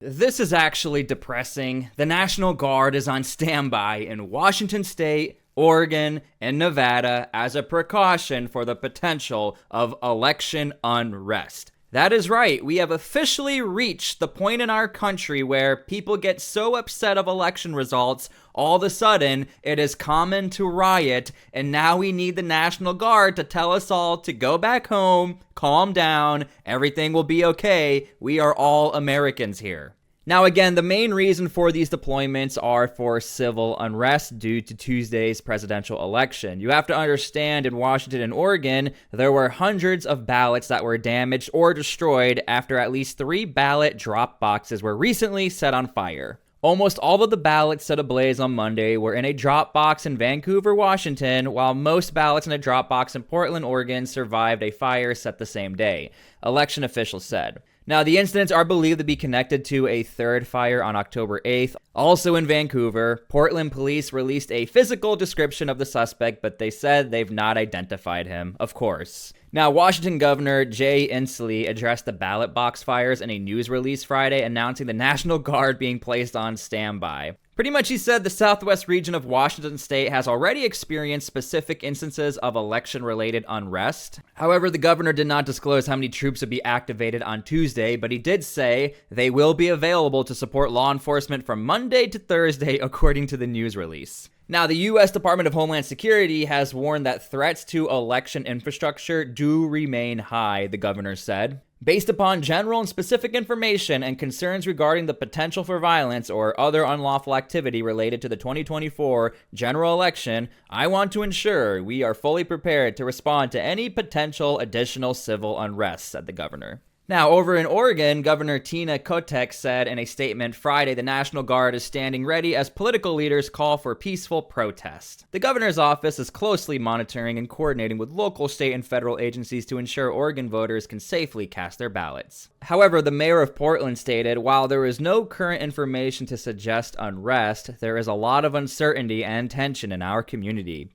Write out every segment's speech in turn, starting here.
This is actually depressing. The National Guard is on standby in Washington State, Oregon, and Nevada as a precaution for the potential of election unrest. That is right, we have officially reached the point in our country where people get so upset of election results, all of a sudden it is common to riot, and now we need the National Guard to tell us all to go back home, calm down, everything will be okay, we are all Americans here. Now again, the main reason for these deployments are for civil unrest due to Tuesday's presidential election. You have to understand, in Washington and Oregon, there were hundreds of ballots that were damaged or destroyed after at least 3 ballot drop boxes were recently set on fire. Almost all of the ballots set ablaze on Monday were in a drop box in Vancouver, Washington, while most ballots in a drop box in Portland, Oregon survived a fire set the same day, election officials said. Now, the incidents are believed to be connected to a third fire on October 8th. Also in Vancouver, Portland police released a physical description of the suspect, but they said they've not identified him, of course. Now, Washington Governor T-SPLY addressed the ballot box fires in a news release Friday, announcing the National Guard being placed on standby. Pretty much he said the southwest region of Washington state has already experienced specific instances of election-related unrest. However, the governor did not disclose how many troops would be activated on Tuesday, but he did say they will be available to support law enforcement from Monday to Thursday, according to the news release. Now, the U.S. Department of Homeland Security has warned that threats to election infrastructure do remain high, the governor said. Based upon general and specific information and concerns regarding the potential for violence or other unlawful activity related to the 2024 general election, I want to ensure we are fully prepared to respond to any potential additional civil unrest, said the governor. Now, over in Oregon, Governor Tina Kotek said in a statement Friday the National Guard is standing ready as political leaders call for peaceful protest. The governor's office is closely monitoring and coordinating with local, state, and federal agencies to ensure Oregon voters can safely cast their ballots. However, the mayor of Portland stated, while there is no current information to suggest unrest, there is a lot of uncertainty and tension in our community.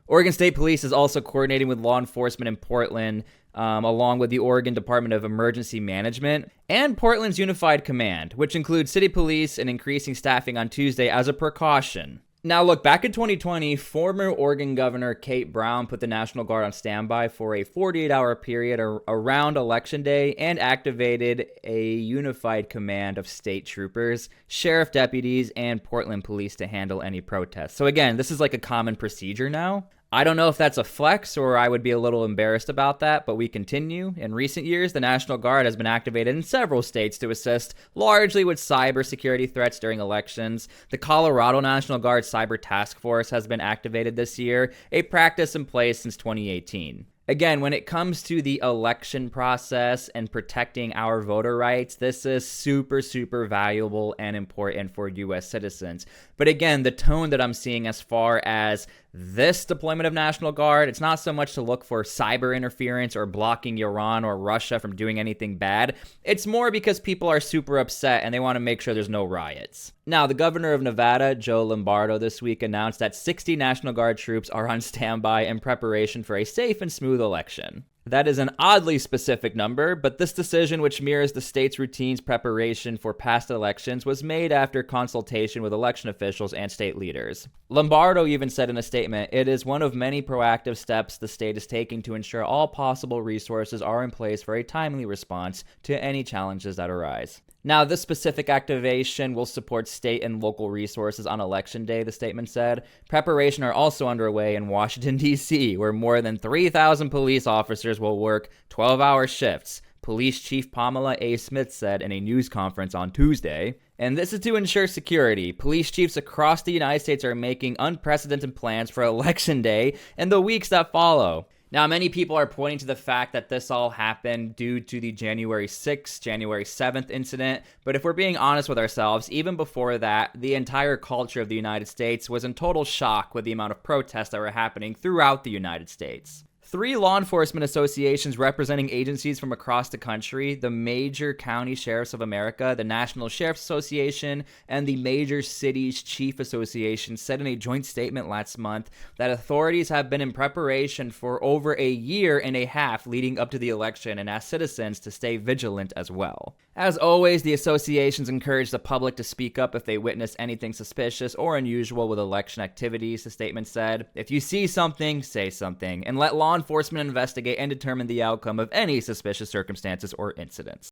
Oregon State Police is also coordinating with law enforcement in Portland, along with the Oregon Department of Emergency Management and Portland's Unified Command, which includes city police and increasing staffing on Tuesday as a precaution. Now look, back in 2020, former Oregon Governor Kate Brown put the National Guard on standby for a 48-hour period around Election Day and activated a unified command of state troopers, sheriff deputies, and Portland police to handle any protests. So again, this is like a common procedure now. I don't know if that's a flex or I would be a little embarrassed about that, but we continue. In recent years, the National Guard has been activated in several states to assist largely with cybersecurity threats during elections. The Colorado National Guard Cyber Task Force has been activated this year, a practice in place since 2018. Again, when it comes to the election process and protecting our voter rights, this is super, super valuable and important for U.S. citizens. But again, the tone that I'm seeing as far as this deployment of National Guard, it's not so much to look for cyber interference or blocking Iran or Russia from doing anything bad. It's more because people are super upset and they want to make sure there's no riots. Now, the governor of Nevada, Joe Lombardo, this week announced that 60 National Guard troops are on standby in preparation for a safe and smooth election. That is an oddly specific number, but this decision, which mirrors the state's routine's preparation for past elections, was made after consultation with election officials and state leaders. Lombardo even said in a statement, "It is one of many proactive steps the state is taking to ensure all possible resources are in place for a timely response to any challenges that arise." Now, this specific activation will support state and local resources on Election Day, the statement said. Preparation are also underway in Washington, D.C., where more than 3,000 police officers will work 12-hour shifts, Police Chief Pamela A. Smith said in a news conference on Tuesday. And this is to ensure security. Police chiefs across the United States are making unprecedented plans for Election Day and the weeks that follow. Now, many people are pointing to the fact that this all happened due to the January 6th, January 7th incident, but if we're being honest with ourselves, even before that, the entire culture of the United States was in total shock with the amount of protests that were happening throughout the United States. 3 law enforcement associations representing agencies from across the country, the Major County Sheriffs of America, the National Sheriff's Association, and the Major Cities Chief Association, said in a joint statement last month that authorities have been in preparation for over a year and a half leading up to the election and asked citizens to stay vigilant as well. As always, the associations encourage the public to speak up if they witness anything suspicious or unusual with election activities, the statement said. If you see something, say something, and let law enforcement investigate and determine the outcome of any suspicious circumstances or incidents.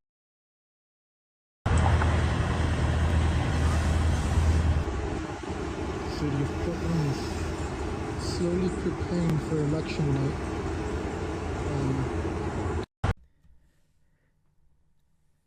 City of Portland is slowly preparing for election night.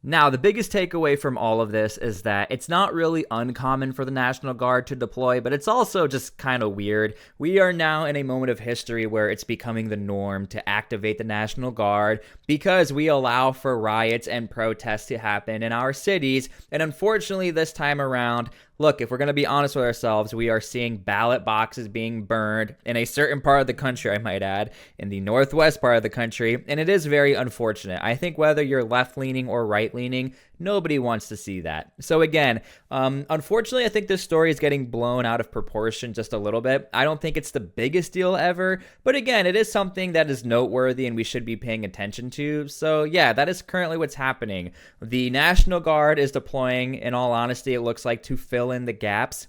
Now, the biggest takeaway from all of this is that it's not really uncommon for the National Guard to deploy, but it's also just kind of weird. We are now in a moment of history where it's becoming the norm to activate the National Guard because we allow for riots and protests to happen in our cities. And unfortunately, this time around, look, if we're going to be honest with ourselves, we are seeing ballot boxes being burned in a certain part of the country, I might add, in the northwest part of the country, and it is very unfortunate. I think whether you're left-leaning or right-leaning, nobody wants to see that. So again, unfortunately, I think this story is getting blown out of proportion just a little bit. I don't think it's the biggest deal ever, but again, it is something that is noteworthy and we should be paying attention to. So yeah, that is currently what's happening. The National Guard is deploying, in all honesty, it looks like to fill in the gaps.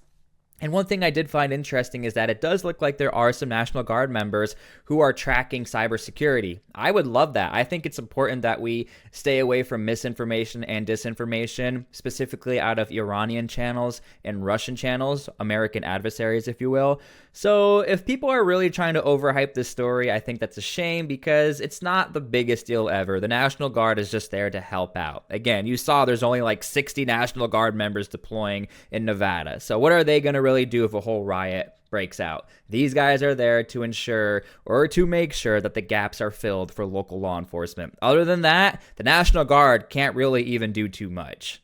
And one thing I did find interesting is that it does look like there are some National Guard members who are tracking cybersecurity. I would love that. I think it's important that we stay away from misinformation and disinformation, specifically out of Iranian channels and Russian channels, American adversaries, if you will. So if people are really trying to overhype this story, I think that's a shame because it's not the biggest deal ever. The National Guard is just there to help out. Again, you saw there's only like 60 National Guard members deploying in Nevada. So what are they going to really do if a whole riot breaks out? These guys are there to ensure or to make sure that the gaps are filled for local law enforcement. Other than that, the National Guard can't really even do too much.